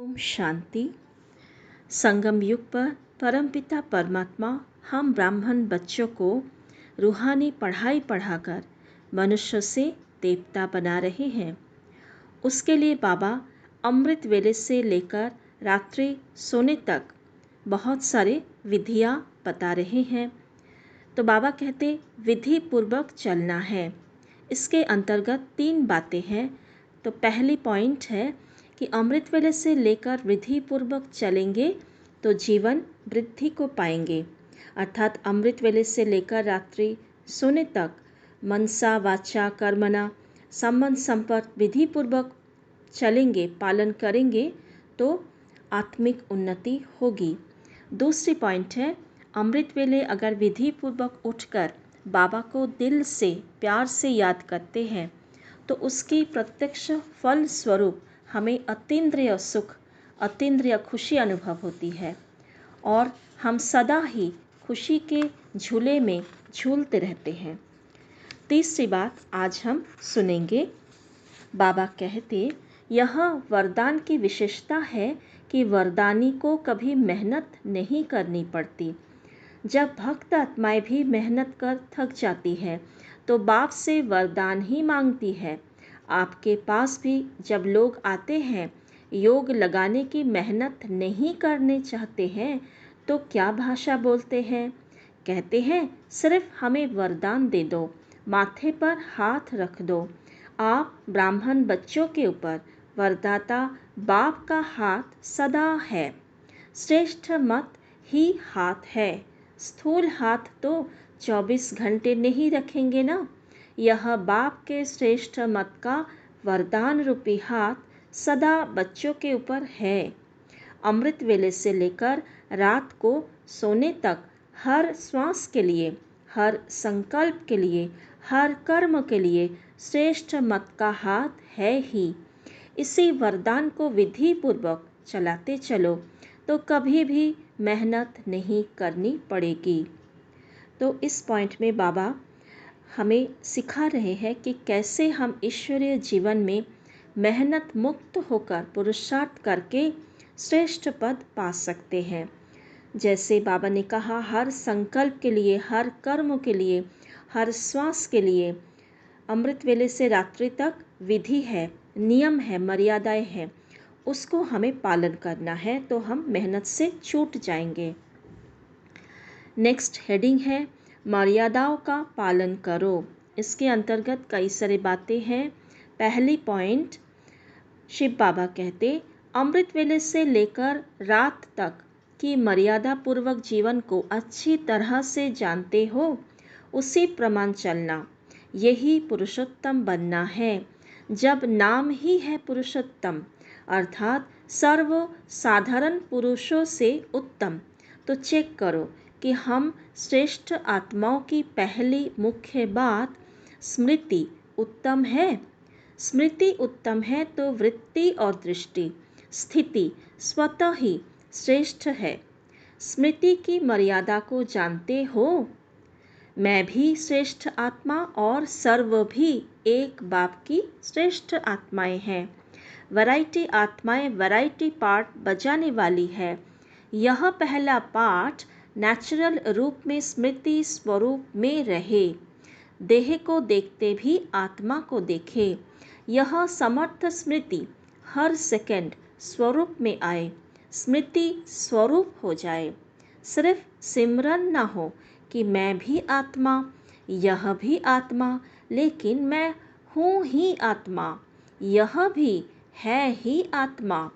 ओम शांति। संगम युग पर परमपिता परमात्मा हम ब्राह्मण बच्चों को रूहानी पढ़ाई पढ़ाकर मनुष्य से देवता बना रहे हैं। उसके लिए बाबा अमृत वेले से लेकर रात्रि सोने तक बहुत सारे विधियाँ बता रहे हैं। तो बाबा कहते विधि पूर्वक चलना है। इसके अंतर्गत 3 बातें हैं। तो पहली पॉइंट है कि अमृत वेले से लेकर विधि पूर्वक चलेंगे तो जीवन वृद्धि को पाएंगे। अर्थात अमृत वेले से लेकर रात्रि सोने तक मनसा वाचा कर्मणा संबंध संपर्क विधि पूर्वक चलेंगे, पालन करेंगे तो आत्मिक उन्नति होगी। दूसरी पॉइंट है अमृत वेले अगर विधि पूर्वक उठकर बाबा को दिल से प्यार से याद करते हैं तो उसकी प्रत्यक्ष फल स्वरूप हमें अतीन्द्रिय सुख, अतीन्द्रिय खुशी अनुभव होती है और हम सदा ही खुशी के झूले में झूलते रहते हैं। तीसरी बात आज हम सुनेंगे। बाबा कहते यह वरदान की विशेषता है कि वरदानी को कभी मेहनत नहीं करनी पड़ती। जब भक्त आत्माएं भी मेहनत कर थक जाती है तो बाप से वरदान ही मांगती है। आपके पास भी जब लोग आते हैं योग लगाने की मेहनत नहीं करने चाहते हैं तो क्या भाषा बोलते हैं? कहते हैं सिर्फ हमें वरदान दे दो, माथे पर हाथ रख दो। आप ब्राह्मण बच्चों के ऊपर वरदाता बाप का हाथ सदा है। श्रेष्ठ मत ही हाथ है। स्थूल हाथ तो 24 घंटे नहीं रखेंगे ना। यह बाप के श्रेष्ठ मत का वरदान रूपी हाथ सदा बच्चों के ऊपर है। अमृत वेले से लेकर रात को सोने तक हर श्वास के लिए, हर संकल्प के लिए, हर कर्म के लिए श्रेष्ठ मत का हाथ है ही। इसी वरदान को विधि पूर्वक चलाते चलो तो कभी भी मेहनत नहीं करनी पड़ेगी। तो इस पॉइंट में बाबा हमें सिखा रहे हैं कि कैसे हम ईश्वरीय जीवन में मेहनत मुक्त होकर पुरुषार्थ करके श्रेष्ठ पद पा सकते हैं। जैसे बाबा ने कहा हर संकल्प के लिए, हर कर्म के लिए, हर श्वास के लिए अमृत वेले से रात्रि तक विधि है, नियम है, मर्यादाएं हैं, उसको हमें पालन करना है तो हम मेहनत से छूट जाएंगे। नेक्स्ट हेडिंग है मर्यादाओं का पालन करो। इसके अंतर्गत कई सारी बातें हैं। पहली पॉइंट शिव बाबा कहते अमृत वेले से लेकर रात तक की मर्यादा पूर्वक जीवन को अच्छी तरह से जानते हो, उसी प्रमाण चलना, यही पुरुषोत्तम बनना है। जब नाम ही है पुरुषोत्तम अर्थात सर्व साधारण पुरुषों से उत्तम, तो चेक करो कि हम श्रेष्ठ आत्माओं की पहली मुख्य बात स्मृति उत्तम है। स्मृति उत्तम है तो वृत्ति और दृष्टि, स्थिति स्वतः ही श्रेष्ठ है। स्मृति की मर्यादा को जानते हो। मैं भी श्रेष्ठ आत्मा और सर्व भी एक बाप की श्रेष्ठ आत्माएं हैं। वैरायटी आत्माएं वैरायटी पार्ट बजाने वाली है। यह पहला पाठ नेचुरल रूप में स्मृति स्वरूप में रहे, देह को देखते भी आत्मा को देखे। यह समर्थ स्मृति हर सेकंड स्वरूप में आए, स्मृति स्वरूप हो जाए। सिर्फ सिमरन ना हो कि मैं भी आत्मा, यह भी आत्मा, लेकिन मैं हूँ ही आत्मा, यह भी है ही आत्मा।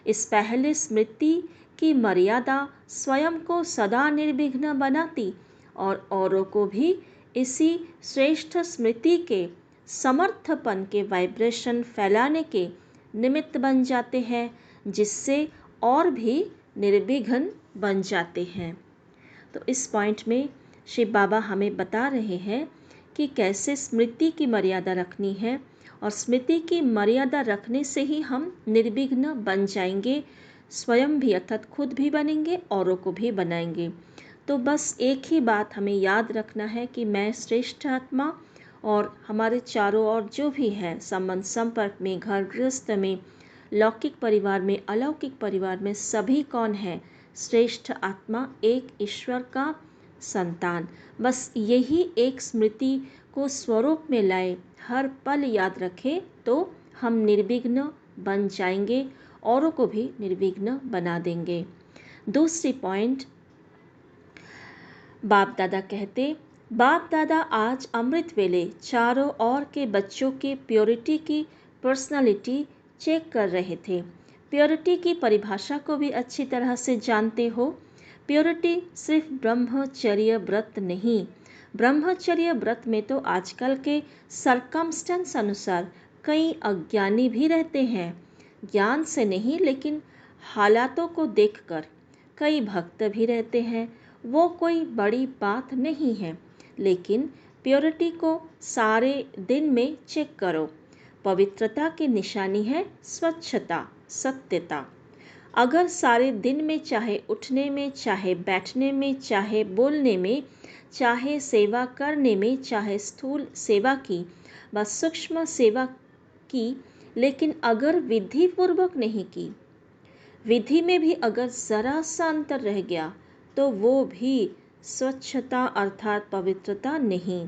इस पहले स्मृति की मर्यादा स्वयं को सदा निर्विघ्न बनाती और औरों को भी इसी श्रेष्ठ स्मृति के समर्थपन के वाइब्रेशन फैलाने के निमित्त बन जाते हैं, जिससे और भी निर्विघ्न बन जाते हैं। तो इस पॉइंट में शिव बाबा हमें बता रहे हैं कि कैसे स्मृति की मर्यादा रखनी है और स्मृति की मर्यादा रखने से ही हम निर्विघ्न बन जाएंगे, स्वयं भी अर्थात खुद भी बनेंगे, औरों को भी बनाएंगे। तो बस एक ही बात हमें याद रखना है कि मैं श्रेष्ठ आत्मा और हमारे चारों ओर जो भी है संबंध संपर्क में, घर गृहस्थ में, लौकिक परिवार में, अलौकिक परिवार में सभी कौन है? श्रेष्ठ आत्मा, एक ईश्वर का संतान। बस यही एक स्मृति को स्वरूप में लाए, हर पल याद रखें तो हम निर्विघ्न बन जाएंगे, औरों को भी निर्विघ्न बना देंगे। दूसरी पॉइंट, बाप दादा कहते, बाप दादा आज अमृत वेले चारों ओर के बच्चों की प्योरिटी की पर्सनालिटी चेक कर रहे थे। प्योरिटी की परिभाषा को भी अच्छी तरह से जानते हो। प्योरिटी सिर्फ ब्रह्मचर्य व्रत नहीं। ब्रह्मचर्य व्रत में तो आजकल के सरकमस्टेंस अनुसार कई अज्ञानी भी रहते हैं, ज्ञान से नहीं लेकिन हालातों को देखकर। कई भक्त भी रहते हैं, वो कोई बड़ी बात नहीं है, लेकिन प्योरिटी को सारे दिन में चेक करो। पवित्रता की निशानी है स्वच्छता, सत्यता। अगर सारे दिन में, चाहे उठने में, चाहे बैठने में, चाहे बोलने में, चाहे सेवा करने में, चाहे स्थूल सेवा की व सूक्ष्म सेवा की, लेकिन अगर विधि पूर्वक नहीं की, विधि में भी अगर जरा सा अंतर रह गया तो वो भी स्वच्छता अर्थात पवित्रता नहीं।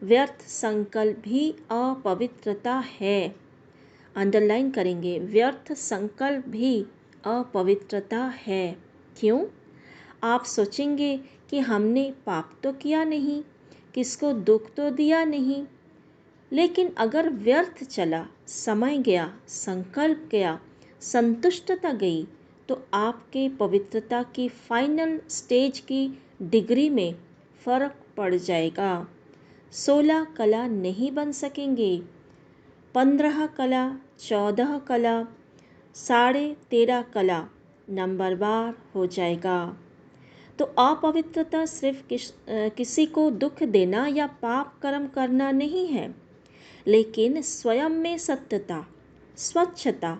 व्यर्थ संकल्प भी अपवित्रता है। अंडरलाइन करेंगे, व्यर्थ संकल्प भी अपवित्रता है। क्यों? आप सोचेंगे कि हमने पाप तो किया नहीं, किसको दुख तो दिया नहीं, लेकिन अगर व्यर्थ चला, समय गया, संकल्प गया, संतुष्टता गई, तो आपके पवित्रता की फाइनल स्टेज की डिग्री में फर्क पड़ जाएगा। 16 कला नहीं बन सकेंगे, 15 कला, 14 कला, 13.5 कला नंबरवार हो जाएगा। तो अपवित्रता सिर्फ किसी को दुख देना या पाप कर्म करना नहीं है, लेकिन स्वयं में सत्यता, स्वच्छता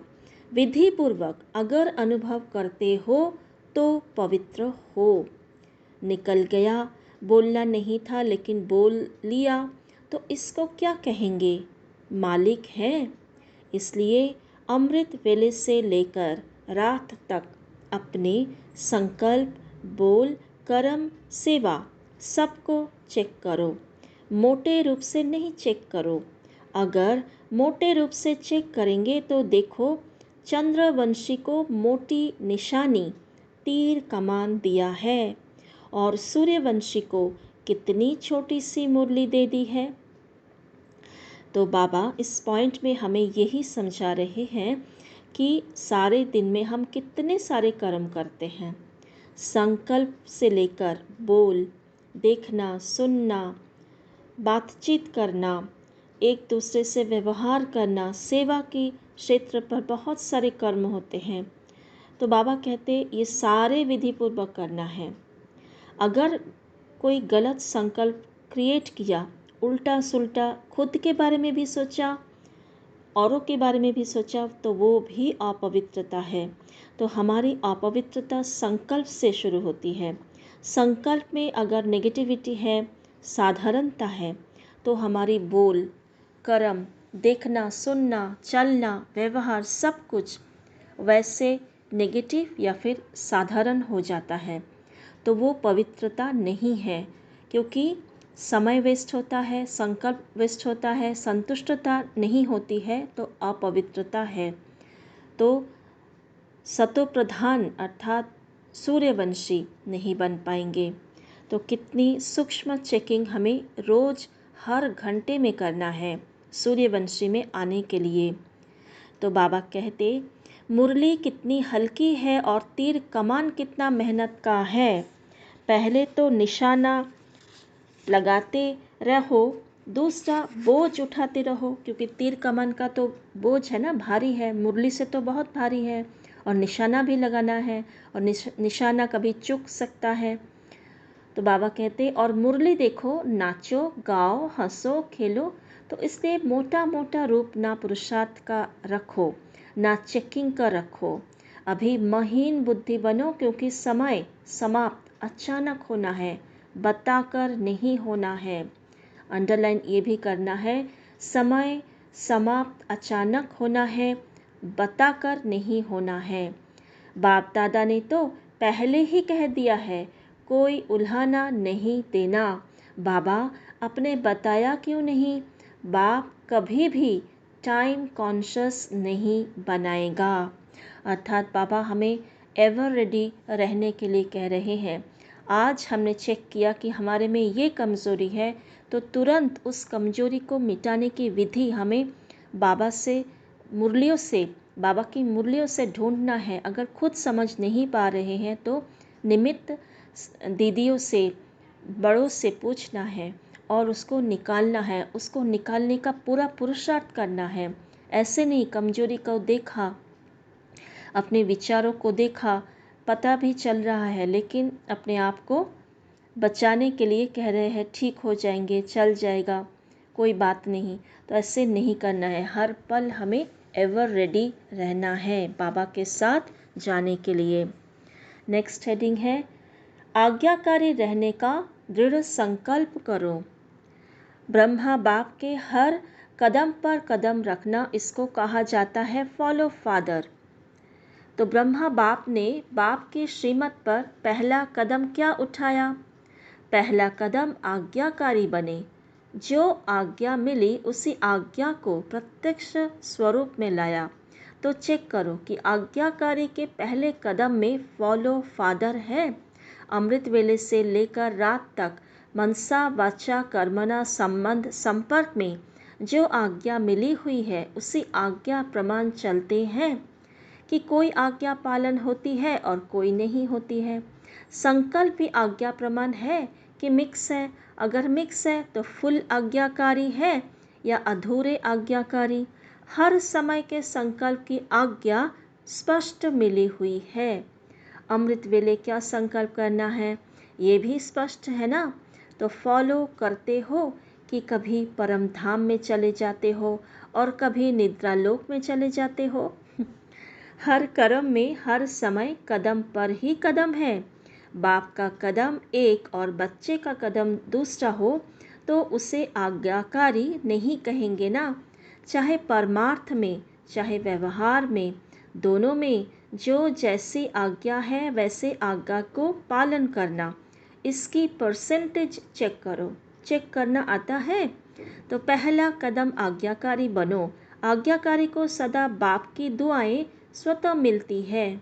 विधि पूर्वक अगर अनुभव करते हो तो पवित्र हो। निकल गया, बोलना नहीं था लेकिन बोल लिया, तो इसको क्या कहेंगे? मालिक है। इसलिए अमृत वेले से लेकर रात तक अपने संकल्प, बोल, कर्म, सेवा सबको चेक करो। मोटे रूप से नहीं चेक करो। अगर मोटे रूप से चेक करेंगे तो देखो, चंद्रवंशी को मोटी निशानी तीर कमान दिया है और सूर्यवंशी को कितनी छोटी सी मुरली दे दी है। तो बाबा इस पॉइंट में हमें यही समझा रहे हैं कि सारे दिन में हम कितने सारे कर्म करते हैं। संकल्प से लेकर बोल, देखना, सुनना, बातचीत करना, एक दूसरे से व्यवहार करना, सेवा की क्षेत्र पर बहुत सारे कर्म होते हैं। तो बाबा कहते ये सारे विधि पूर्वक करना है। अगर कोई गलत संकल्प क्रिएट किया, उल्टा सुल्टा खुद के बारे में भी सोचा, औरों के बारे में भी सोचा, तो वो भी अपवित्रता है। तो हमारी अपवित्रता संकल्प से शुरू होती है। संकल्प में अगर नेगेटिविटी है, साधारणता है, तो हमारी बोल, कर्म, देखना, सुनना, चलना, व्यवहार सब कुछ वैसे नेगेटिव या फिर साधारण हो जाता है। तो वो पवित्रता नहीं है, क्योंकि समय वेस्ट होता है, संकल्प वेस्ट होता है, संतुष्टता नहीं होती है, तो अपवित्रता है। तो सतोप्रधान अर्थात सूर्यवंशी नहीं बन पाएंगे। तो कितनी सूक्ष्म चेकिंग हमें रोज हर घंटे में करना है सूर्यवंशी में आने के लिए। तो बाबा कहते मुरली कितनी हल्की है और तीर कमान कितना मेहनत का है। पहले तो निशाना लगाते रहो, दूसरा बोझ उठाते रहो, क्योंकि तीर कमान का तो बोझ है ना, भारी है, मुरली से तो बहुत भारी है, और निशाना भी लगाना है, और निशाना कभी चूक सकता है। तो बाबा कहते और मुरली देखो, नाचो, गाओ, हंसो, खेलो। तो इसलिए मोटा मोटा रूप ना पुरुषार्थ का रखो, ना चेकिंग का रखो। अभी महीन बुद्धि बनो, क्योंकि समय समाप्त अचानक होना है, बताकर नहीं होना है। अंडरलाइन ये भी करना है, समय समाप्त अचानक होना है, बताकर नहीं होना है। बाप दादा ने तो पहले ही कह दिया है, कोई उल्हाना नहीं देना। बाबा अपने बताया क्यों नहीं? बाप कभी भी टाइम कॉन्शियस नहीं बनाएगा। अर्थात बाबा हमें एवर रेडी रहने के लिए कह रहे हैं। आज हमने चेक किया कि हमारे में ये कमज़ोरी है, तो तुरंत उस कमज़ोरी को मिटाने की विधि हमें बाबा से मुरलियों से बाबा की मुरलियों से ढूंढना है। अगर खुद समझ नहीं पा रहे हैं तो निमित्त दीदियों से, बड़ों से पूछना है और उसको निकालना है। उसको निकालने का पूरा पुरुषार्थ करना है। ऐसे नहीं कमजोरी को देखा, अपने विचारों को देखा, पता भी चल रहा है, लेकिन अपने आप को बचाने के लिए कह रहे हैं ठीक हो जाएंगे, चल जाएगा, कोई बात नहीं। तो ऐसे नहीं करना है। हर पल हमें एवर रेडी रहना है बाबा के साथ जाने के लिए। नेक्स्ट हेडिंग है, आज्ञाकारी रहने का दृढ़ संकल्प करो। ब्रह्मा बाप के हर कदम पर कदम रखना, इसको कहा जाता है फॉलो फादर। तो ब्रह्मा बाप ने बाप की श्रीमत पर पहला कदम क्या उठाया? पहला कदम आज्ञाकारी बने। जो आज्ञा मिली उसी आज्ञा को प्रत्यक्ष स्वरूप में लाया। तो चेक करो कि आज्ञाकारी के पहले कदम में फॉलो फादर है। अमृत वेले से लेकर रात तक मनसा वाचा कर्मणा संबंध संपर्क में जो आज्ञा मिली हुई है उसी आज्ञा प्रमाण चलते हैं कि कोई आज्ञा पालन होती है और कोई नहीं होती है। संकल्प भी आज्ञा प्रमाण है कि मिक्स है। अगर मिक्स है तो फुल आज्ञाकारी है या अधूरे आज्ञाकारी। हर समय के संकल्प की आज्ञा स्पष्ट मिली हुई है। अमृत वेले क्या संकल्प करना है ये भी स्पष्ट है ना। तो फॉलो करते हो कि कभी परम धाम में चले जाते हो और कभी निद्रा लोक में चले जाते हो। हर कर्म में हर समय कदम पर ही कदम है। बाप का कदम एक और बच्चे का कदम दूसरा हो तो उसे आज्ञाकारी नहीं कहेंगे ना। चाहे परमार्थ में चाहे व्यवहार में, दोनों में जो जैसी आज्ञा है वैसे आज्ञा को पालन करना। इसकी परसेंटेज चेक करो। चेक करना आता है तो पहला कदम आज्ञाकारी बनो। आज्ञाकारी को सदा बाप की दुआएं स्वतः मिलती है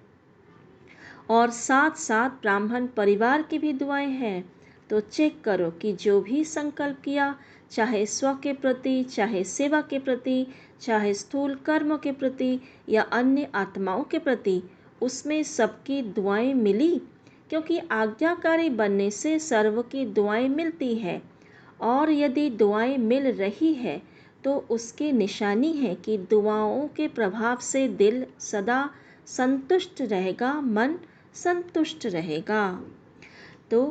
और साथ साथ ब्राह्मण परिवार की भी दुआएं हैं। तो चेक करो कि जो भी संकल्प किया, चाहे स्व के प्रति, चाहे सेवा के प्रति, चाहे स्थूल कर्मों के प्रति या अन्य आत्माओं के प्रति, उसमें सबकी दुआएं मिली। क्योंकि आज्ञाकारी बनने से सर्व की दुआएं मिलती है और यदि दुआएं मिल रही है तो उसकी निशानी है कि दुआओं के प्रभाव से दिल सदा संतुष्ट रहेगा, मन संतुष्ट रहेगा। तो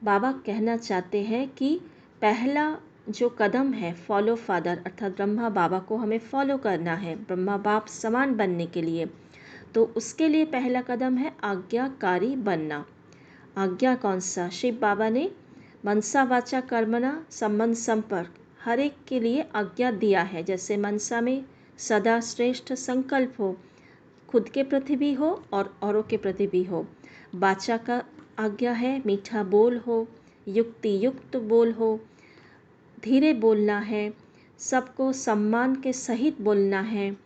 बाबा कहना चाहते हैं कि पहला जो कदम है फॉलो फादर, अर्थात ब्रह्मा बाबा को हमें फॉलो करना है ब्रह्मा बाप समान बनने के लिए। तो उसके लिए पहला कदम है आज्ञाकारी बनना। आज्ञा कौन सा? शिव बाबा ने मनसा वाचा कर्मणा संबंध संपर्क हर एक के लिए आज्ञा दिया है। जैसे मनसा में सदा श्रेष्ठ संकल्प हो, खुद के प्रति भी हो और औरों के प्रति भी हो। वाचा का आज्ञा है मीठा बोल हो, युक्ति युक्त बोल हो, धीरे बोलना है, सबको सम्मान के सहित बोलना है,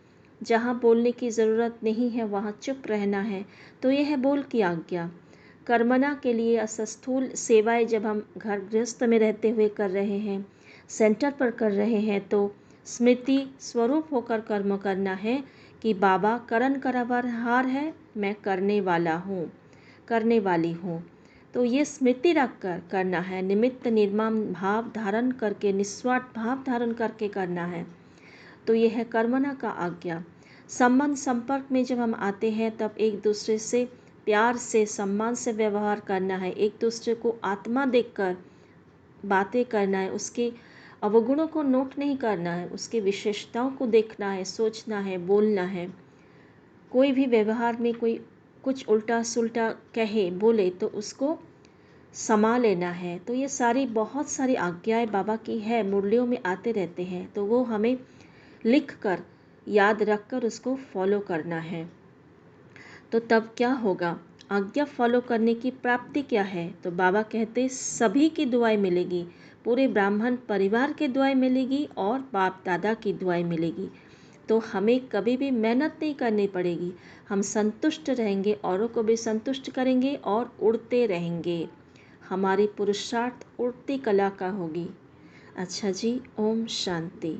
जहाँ बोलने की ज़रूरत नहीं है वहाँ चुप रहना है। तो यह है बोल की आज्ञा। कर्मणा के लिए स्थूल सेवाएं जब हम घर गृहस्थ में रहते हुए कर रहे हैं, सेंटर पर कर रहे हैं, तो स्मृति स्वरूप होकर कर्म करना है कि बाबा करण करावरहार है, मैं करने वाला हूँ, करने वाली हूँ। तो ये स्मृति रख कर करना है। निमित्त निर्मम भाव धारण करके, निस्वार्थ भाव धारण करके करना है। तो यह है कर्मणा का आज्ञा। संबंध संपर्क में जब हम आते हैं तब एक दूसरे से प्यार से सम्मान से व्यवहार करना है। एक दूसरे को आत्मा देखकर बातें करना है। उसके अवगुणों को नोट नहीं करना है, उसकी विशेषताओं को देखना है, सोचना है, बोलना है। कोई भी व्यवहार में कोई कुछ उल्टा सुल्टा कहे बोले तो उसको समा लेना है। तो ये सारी बहुत सारी आज्ञाएं बाबा की है, मुरलियों में आते रहते हैं। तो वो हमें लिख कर याद रखकर उसको फॉलो करना है। तो तब क्या होगा, आज्ञा फॉलो करने की प्राप्ति क्या है? तो बाबा कहते सभी की दुआएं मिलेगी, पूरे ब्राह्मण परिवार की दुआएं मिलेगी और बाप दादा की दुआएं मिलेगी। तो हमें कभी भी मेहनत नहीं करनी पड़ेगी, हम संतुष्ट रहेंगे, औरों को भी संतुष्ट करेंगे और उड़ते रहेंगे। हमारी पुरुषार्थ उड़ती कला का होगी। अच्छा जी, ओम शांति।